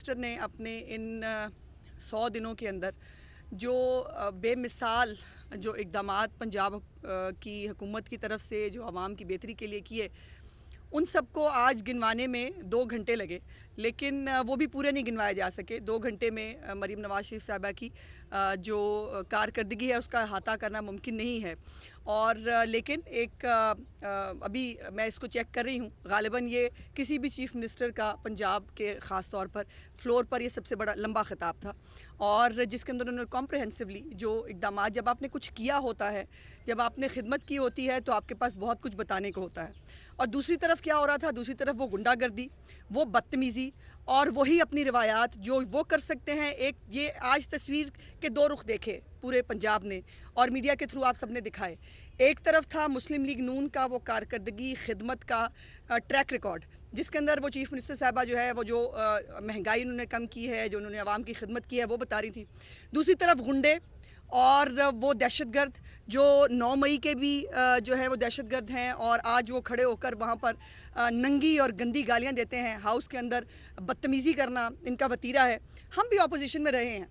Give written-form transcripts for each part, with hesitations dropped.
Minister نے اپنے ان 100 دنوں کے اندر جو بے مثال جو اقدامات پنجاب کی حکومت کی طرف سے جو عوام کی بہتری کے لیے کیے، ان سب کو آج گنوانے میں 2 گھنٹے لگے، لیکن وہ بھی پورے نہیں گنوائے جا سکے۔ 2 گھنٹے میں مریم نواز شریف صاحبہ کی جو کارکردگی ہے اس کا احاطہ کرنا ممکن نہیں ہے۔ اور لیکن ایک ابھی میں اس کو چیک کر رہی ہوں، غالباً یہ کسی بھی چیف منسٹر کا پنجاب کے خاص طور پر فلور پر یہ سب سے بڑا لمبا خطاب تھا، اور جس کے اندر انہوں نے کمپریہنسولی جو اقدامات، جب آپ نے کچھ کیا ہوتا ہے، جب آپ نے خدمت کی ہوتی ہے تو آپ کے پاس بہت کچھ بتانے کو ہوتا ہے۔ اور دوسری طرف کیا ہو رہا تھا؟ دوسری طرف وہ گنڈا گردی، وہ بدتمیزی، اور وہی اپنی روایات جو وہ کر سکتے ہیں۔ ایک یہ آج تصویر کے 2 رخ دیکھے پورے پنجاب نے، اور میڈیا کے تھرو آپ سب نے دکھائے۔ ایک طرف تھا مسلم لیگ نون کا وہ کارکردگی، خدمت کا ٹریک ریکارڈ، جس کے اندر وہ چیف منسٹر صاحبہ جو ہے وہ جو مہنگائی انہوں نے کم کی ہے، جو انہوں نے عوام کی خدمت کی ہے، وہ بتا رہی تھی۔ دوسری طرف غنڈے اور وہ دہشت گرد جو 9 مئی کے بھی جو ہے وہ دہشت گرد ہیں، اور آج وہ کھڑے ہو کر وہاں پر ننگی اور گندی گالیاں دیتے ہیں، ہاؤس کے اندر بدتمیزی کرنا ان کا وتیرہ ہے۔ ہم بھی اپوزیشن میں رہے ہیں،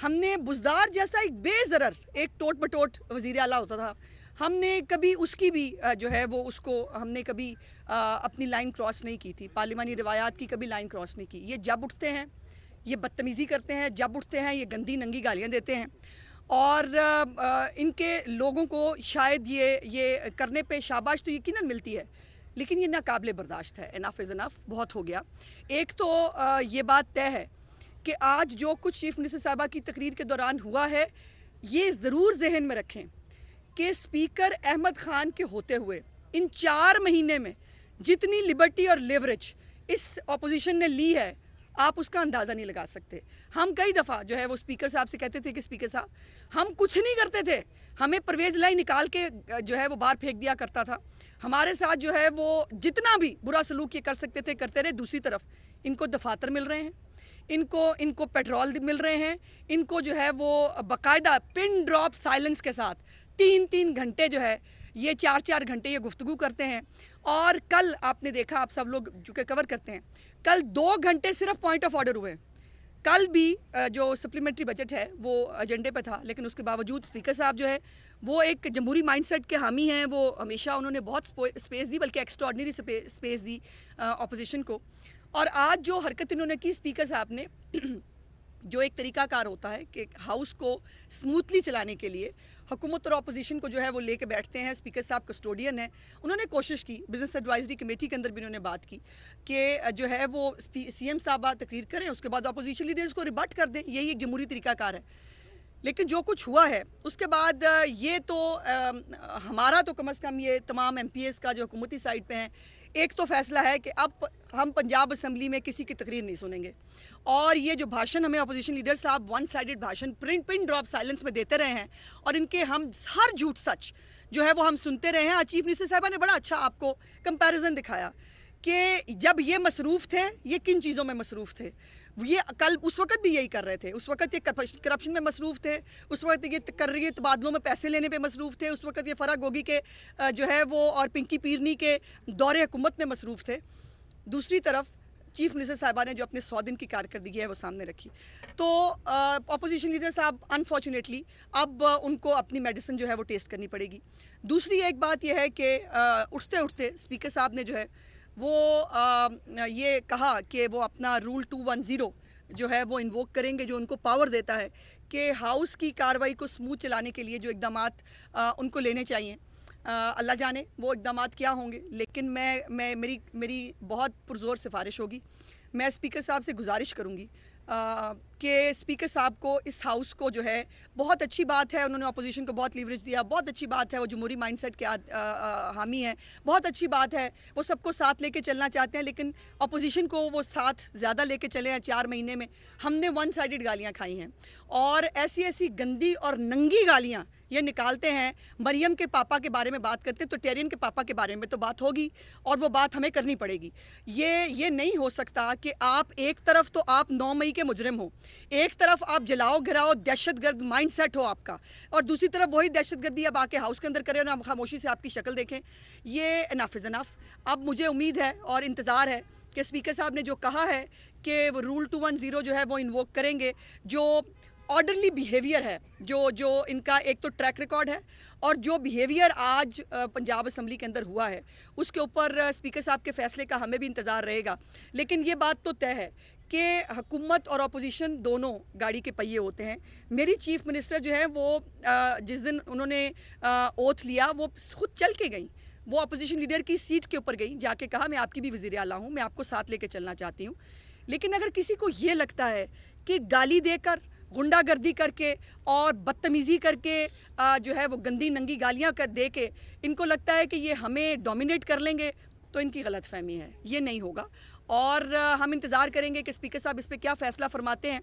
ہم نے بزدار جیسا ایک بے ضرر ایک ٹوٹ بٹوٹ وزیر اعلیٰ ہوتا تھا، ہم نے کبھی اس کی بھی جو ہے وہ اس کو ہم نے کبھی اپنی لائن کراس نہیں کی تھی، پارلیمانی روایات کی کبھی لائن کراس نہیں کی۔ یہ جب اٹھتے ہیں یہ بدتمیزی کرتے ہیں، جب اٹھتے ہیں یہ گندی ننگی گالیاں دیتے ہیں، اور ان کے لوگوں کو شاید یہ کرنے پہ شاباش تو یقیناً ملتی ہے، لیکن یہ ناقابل برداشت ہے۔ انف از انف، بہت ہو گیا۔ ایک تو یہ بات طے ہے کہ آج جو کچھ چیف منسٹر صاحبہ کی تقریر کے دوران ہوا ہے، یہ ضرور ذہن میں رکھیں کہ اسپیکر احمد خان کے ہوتے ہوئے ان 4 مہینے میں جتنی لبرٹی اور لیوریج اس اپوزیشن نے لی ہے، آپ اس کا اندازہ نہیں لگا سکتے۔ ہم کئی دفعہ جو ہے وہ اسپیکر صاحب سے کہتے تھے کہ اسپیکر صاحب ہم کچھ نہیں کرتے تھے، ہمیں پرویز لائی نکال کے جو ہے وہ باہر پھینک دیا کرتا تھا، ہمارے ساتھ جو ہے وہ جتنا بھی برا سلوک یہ کر سکتے تھے کرتے رہے۔ دوسری طرف ان کو دفاتر مل رہے ہیں، ان کو پیٹرول مل رہے ہیں، ان کو جو ہے وہ باقاعدہ پن ڈراپ سائلنس کے ساتھ 3 گھنٹے جو ہے یہ 4 گھنٹے یہ گفتگو کرتے ہیں۔ اور کل آپ نے دیکھا، آپ سب لوگ جو کہ کور کرتے ہیں، کل 2 گھنٹے صرف پوائنٹ آف آرڈر ہوئے۔ کل بھی جو سپلیمنٹری بجٹ ہے وہ ایجنڈے پہ تھا، لیکن اس کے باوجود اسپیکر صاحب جو ہے وہ ایک جمہوری مائنڈ سیٹ کے حامی ہیں، وہ ہمیشہ انہوں نے بہت سپیس دی، بلکہ ایکسٹرا آرڈنری سپیس دی اپوزیشن کو۔ اور آج جو حرکت انہوں نے کی اسپیکر صاحب نے، جو ایک طریقہ کار ہوتا ہے کہ ہاؤس کو سموتھلی چلانے کے لیے حکومت اور اپوزیشن کو جو ہے وہ لے کے بیٹھتے ہیں، اسپیکر صاحب کسٹوڈین ہیں، انہوں نے کوشش کی، بزنس ایڈوائزری کمیٹی کے اندر بھی انہوں نے بات کی کہ جو ہے وہ سی ایم صاحبہ تقریر کریں، اس کے بعد اپوزیشن لیڈرز کو ریبٹ کر دیں، یہی ایک جمہوری طریقہ کار ہے۔ لیکن جو کچھ ہوا ہے اس کے بعد یہ تو ہمارا تو کم از کم یہ تمام ایم پی ایس کا جو حکومتی سائٹ پہ ہیں، ایک تو فیصلہ ہے کہ اب ہم پنجاب اسمبلی میں کسی کی تقریر نہیں سنیں گے، اور یہ جو بھاشن ہمیں اپوزیشن لیڈر صاحب 1 سائیڈڈ بھاشن پن ڈراپ سائلنس میں دیتے رہے ہیں، اور ان کے ہم ہر جھوٹ سچ جو ہے وہ ہم سنتے رہے ہیں۔ آج چیف منسٹر صاحبہ نے بڑا اچھا آپ کو کمپیریزن دکھایا کہ جب یہ مصروف تھے یہ کن چیزوں میں مصروف تھے۔ یہ کل اس وقت بھی یہی کر رہے تھے، اس وقت یہ کرپشن میں مصروف تھے، اس وقت یہ تقرری تبادلوں میں پیسے لینے پہ مصروف تھے، اس وقت یہ فرح گوگی کے جو ہے وہ اور پنکی پیرنی کے دور حکومت میں مصروف تھے۔ دوسری طرف چیف منسٹر صاحبہ نے جو اپنے 100 دن کی کارکردگی ہے وہ سامنے رکھی، تو اپوزیشن لیڈر صاحب انفارچونیٹلی اب ان کو اپنی میڈیسن جو ہے وہ ٹیسٹ کرنی پڑے گی۔ دوسری ایک بات یہ ہے کہ اٹھتے اٹھتے اسپیکر صاحب نے جو ہے وہ یہ کہا کہ وہ اپنا رول 210 جو ہے وہ انووک کریں گے، جو ان کو پاور دیتا ہے کہ ہاؤس کی کاروائی کو سموتھ چلانے کے لیے جو اقدامات ان کو لینے چاہیے، اللہ جانے وہ اقدامات کیا ہوں گے، لیکن میری بہت پرزور سفارش ہوگی، میں اسپیکر صاحب سے گزارش کروں گی کہ اسپیکر صاحب کو اس ہاؤس کو جو ہے، بہت اچھی بات ہے انہوں نے اپوزیشن کو بہت لیوریج دیا، بہت اچھی بات ہے وہ جمہوری مائنڈ سیٹ کے حامی ہیں، بہت اچھی بات ہے وہ سب کو ساتھ لے کے چلنا چاہتے ہیں، لیکن اپوزیشن کو وہ ساتھ زیادہ لے کے چلے ہیں۔ 4 مہینے میں ہم نے 1 سائیڈڈ گالیاں کھائی ہیں، اور ایسی گندی اور ننگی گالیاں یہ نکالتے ہیں۔ مریم کے پاپا کے بارے میں بات کرتے ہیں تو ٹیرین کے پاپا کے بارے میں تو بات ہوگی، اور وہ بات ہمیں کرنی پڑے گی۔ یہ نہیں ہو سکتا کہ آپ ایک طرف تو آپ 9 مئی کے مجرم ہو، ایک طرف آپ جلاؤ گھراؤ دہشت گرد مائنڈ سیٹ ہو آپ کا، اور دوسری طرف وہی دہشت گردی اب آ کے ہاؤس کے اندر کرے اور ہم خاموشی سے آپ کی شکل دیکھیں۔ یہ انف از انف۔ اب مجھے امید ہے اور انتظار ہے کہ اسپیکر صاحب نے جو کہا ہے کہ وہ رول 210 جو ہے وہ انووک کریں گے. جو آرڈرلی بیہیویئر ہے, جو ان کا ایک تو ٹریک ریکارڈ ہے, اور جو بیہیویئر آج پنجاب اسمبلی کے اندر ہوا ہے, اس کے اوپر اسپیکر صاحب کے فیصلے کا ہمیں بھی انتظار رہے گا. لیکن یہ بات تو طے ہے کہ حکومت اور اپوزیشن دونوں گاڑی کے پہیے ہوتے ہیں. میری چیف منسٹر جو ہے وہ جس دن انہوں نے اوتھ لیا وہ خود چل کے گئیں, وہ اپوزیشن لیڈر کی سیٹ کے اوپر گئیں, جا کے کہا میں آپ کی بھی وزیر اعلیٰ ہوں, میں آپ کو ساتھ لے کے چلنا چاہتی ہوں. لیکن اگر کسی کو یہ لگتا ہے کہ گالی دے کر, غنڈہ گردی کر کے اور بدتمیزی کر کے جو ہے وہ گندی ننگی گالیاں دے کے ان کو لگتا ہے کہ یہ ہمیں ڈومینیٹ کر لیں گے, تو ان کی غلط فہمی ہے, یہ نہیں ہوگا. اور ہم انتظار کریں گے کہ اسپیکر صاحب اس پہ کیا فیصلہ فرماتے ہیں.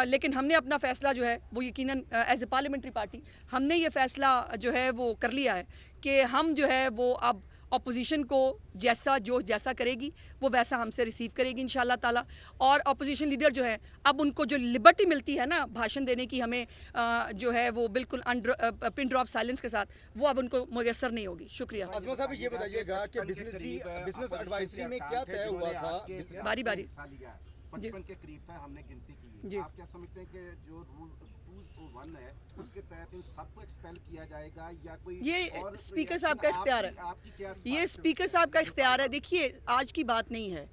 لیکن ہم نے اپنا فیصلہ جو ہے وہ یقیناً ایز اے پارلیمنٹری پارٹی ہم نے یہ فیصلہ جو ہے وہ کر لیا ہے کہ ہم جو ہے وہ اب اپوزیشن کو جیسا کرے گی وہ ویسا ہم سے ریسیو کرے گی انشاءاللہ تعالیٰ. اور اپوزیشن لیڈر جو ہے اب ان کو جو لبرٹی ملتی ہے نا بھاشن دینے کی, ہمیں جو ہے وہ بالکل پن ڈراپ سائلنس کے ساتھ, وہ اب ان کو میسر نہیں ہوگی. شکریہ. عظمت صاحب یہ بتائیے گا کہ بزنس ایڈوائزری میں کیا طے ہوا تھا؟ باری باری 55 کے قریب تھا, ہم نے گنتی کی. آپ کیا سمجھتے ہیں کہ جو رول 201 ہے اس کے تحت ان سب کو ایکسپیل کیا جائے گا یا کوئی؟ یہ اسپیکر صاحب کا اختیار ہے, یہ اسپیکر صاحب کا اختیار ہے. دیکھیے آج کی بات نہیں ہے,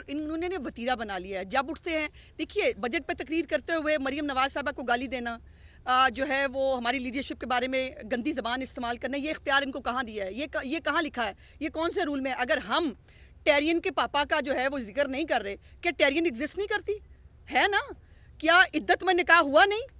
انہوں نے وتیرہ بنا لیا ہے. جب اٹھتے ہیں, دیکھیے بجٹ پہ تقریر کرتے ہوئے مریم نواز صاحبہ کو گالی دینا, جو ہے وہ ہماری لیڈرشپ کے بارے میں گندی زبان استعمال کرنا, یہ اختیار ان کو کہاں دیا ہے؟ یہ کہاں لکھا ہے؟ یہ کون سے رول میں؟ اگر ہم ٹیرین کے پاپا کا جو ہے وہ ذکر نہیں کر رہے, کیا ٹیرین ایگزسٹ نہیں کرتی ہے نا؟ کیا عدت میں نکاح ہوا نہیں؟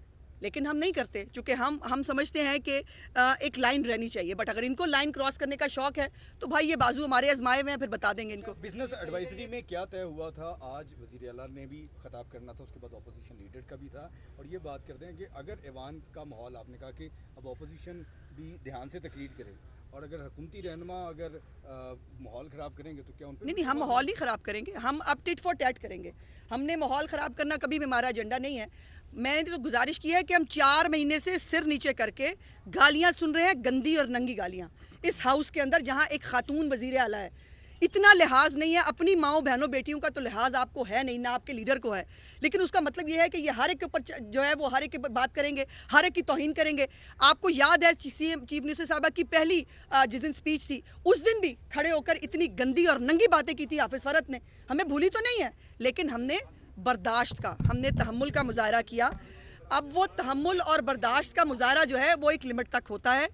لیکن ہم نہیں کرتے, چونکہ ہم سمجھتے ہیں کہ ایک لائن رہنی چاہیے. بٹ اگر ان کو لائن کراس کرنے کا شوق ہے تو بھائی یہ بازو ہمارے آزمائے ہوئے ہیں, پھر بتا دیں گے ان کو. بزنس ایڈوائزری میں کیا طے ہوا تھا؟ آج وزیر اعلیٰ نے بھی خطاب کرنا تھا, اس کے بعد اپوزیشن لیڈر کا بھی تھا, اور یہ بات کرتے ہیں کہ اگر ایوان کا ماحول, آپ نے کہا کہ اب اپوزیشن بھی دھیان سے تقریر کرے, اور اگر حکومتی رہنما اگر ماحول خراب کریں گے تو کیا ان پہ؟ نہیں, ہم ماحول نہیں خراب کریں گے, ہم اب ٹٹ فار ٹیٹ کریں گے. ہم نے ماحول خراب کرنا کبھی بھی ہمارا ایجنڈا نہیں ہے. میں نے تو گزارش کی ہے کہ ہم 4 مہینے سے سر نیچے کر کے گالیاں سن رہے ہیں, گندی اور ننگی گالیاں اس ہاؤس کے اندر, جہاں ایک خاتون وزیر اعلیٰ ہے. اتنا لحاظ نہیں ہے, اپنی ماؤں بہنوں بیٹیوں کا تو لحاظ آپ کو ہے نہیں, نہ آپ کے لیڈر کو ہے. لیکن اس کا مطلب یہ ہے کہ یہ ہر ایک کے اوپر جو ہے وہ ہر ایک کے اوپر بات کریں گے, ہر ایک کی توہین کریں گے. آپ کو یاد ہے چیف منسٹر صاحبہ کی پہلی جس دن سپیچ تھی, اس دن بھی کھڑے ہو کر اتنی گندی اور ننگی باتیں کی تھی حافظ فرحت نے. ہمیں بھولی تو نہیں ہے, لیکن ہم نے برداشت کا, ہم نے تحمل کا مظاہرہ کیا. اب وہ تحمل اور برداشت کا مظاہرہ جو ہے وہ ایک لمٹ تک ہوتا ہے.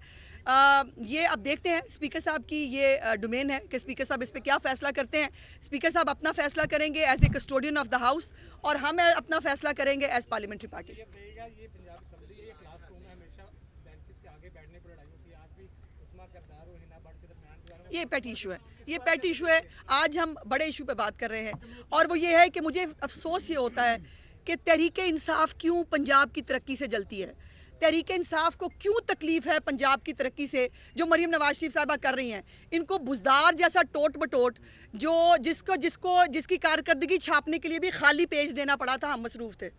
یہ اب دیکھتے ہیں, اسپیکر صاحب کی یہ ڈومین ہے کہ اسپیکر صاحب اس پہ کیا فیصلہ کرتے ہیں. اسپیکر صاحب اپنا فیصلہ کریں گے as a custodian of the house, اور ہم اپنا فیصلہ کریں گے ایز پارلیمنٹری پارٹی. یہ پیٹی ایشو ہے, یہ پیٹی ایشو ہے. آج ہم بڑے ایشو پہ بات کر رہے ہیں, اور وہ یہ ہے کہ مجھے افسوس یہ ہوتا ہے کہ تحریک انصاف کیوں پنجاب کی ترقی سے جلتی ہے. تحریک انصاف کو کیوں تکلیف ہے پنجاب کی ترقی سے جو مریم نواز شریف صاحبہ کر رہی ہیں. ان کو بزدار جیسا ٹوٹ بٹوٹ جس کی کارکردگی چھاپنے کے لیے بھی خالی پیج دینا پڑا تھا, ہم مصروف تھے,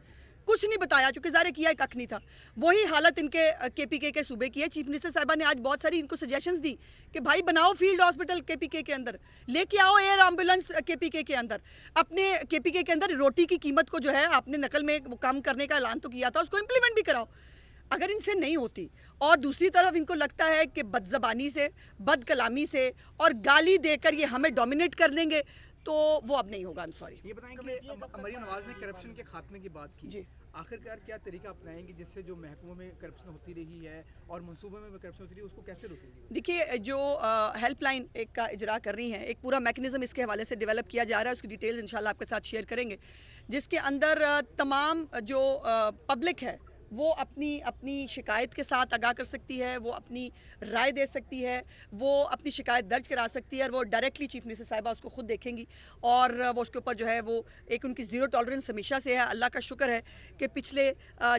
کچھ نہیں بتایا, چونکہ ظاہر کیا کھ نہیں تھا. وہی حالت ان کے پی کے صوبے کی ہے. چیف منسٹر صاحبہ نے آج بہت ساری ان کو سجیشنز دی کہ بھائی بناؤ فیلڈ ہاسپٹل کے پی کے اندر, لے کے آؤ ایئر ایمبولینس کے پی کے اندر. اپنے کے پی کے اندر روٹی کی قیمت کو جو ہے آپ نے نقل میں کم کرنے کا اعلان تو کیا تھا, اس کو امپلیمنٹ بھی کراؤ. اگر ان سے نہیں ہوتی, اور دوسری طرف ان کو لگتا ہے کہ بد زبانی سے, بد کلامی سے اور گالی دے کر یہ ہمیں ڈومینیٹ کر لیں گے, تو وہ اب نہیں ہوگا. سوری. یہ بتائیں کہ مریم نواز نے کرپشن کے خاتمے کی بات کی, جی, آخرکار کیا طریقہ اپنائیں گے جس سے جو محکموں میں کرپشن ہوتی رہی ہے اور منصوبوں میں کرپشن ہوتی رہی ہے اس کو کیسے روکیں گے؟ دیکھیے, جو ہیلپ لائن ایک کا اجرا کر رہی ہیں, ایک پورا میکنزم اس کے حوالے سے ڈیولپ کیا جا رہا ہے, اس کی ڈیٹیلز انشاءاللہ آپ کے ساتھ شیئر کریں گے, جس کے اندر تمام جو پبلک ہے وہ اپنی شکایت کے ساتھ آگاہ کر سکتی ہے, وہ اپنی رائے دے سکتی ہے, وہ اپنی شکایت درج کرا سکتی ہے, اور وہ ڈائریکٹلی چیف منسٹر صاحبہ اس کو خود دیکھیں گی, اور وہ اس کے اوپر جو ہے وہ ایک ان کی زیرو ٹالرنس ہمیشہ سے ہے. اللہ کا شکر ہے کہ پچھلے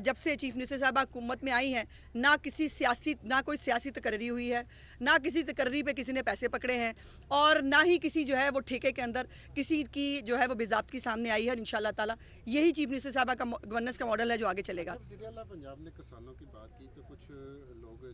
جب سے چیف منسٹر صاحبہ حکومت میں آئی ہیں, نہ کوئی سیاسی تقرری ہوئی ہے, نہ کسی تقرری پہ کسی نے پیسے پکڑے ہیں, اور نہ ہی کسی جو ہے وہ ٹھیکے کے اندر کسی کی جو ہے وہ بضابطگی سامنے آئی ہے. انشاءاللہ تعالیٰ یہی چیف منسٹر صاحبہ کا گورننس کا ماڈل ہے جو آگے چلے گا. پنجاب نے کسانوں کی بات کی تو کچھ لوگ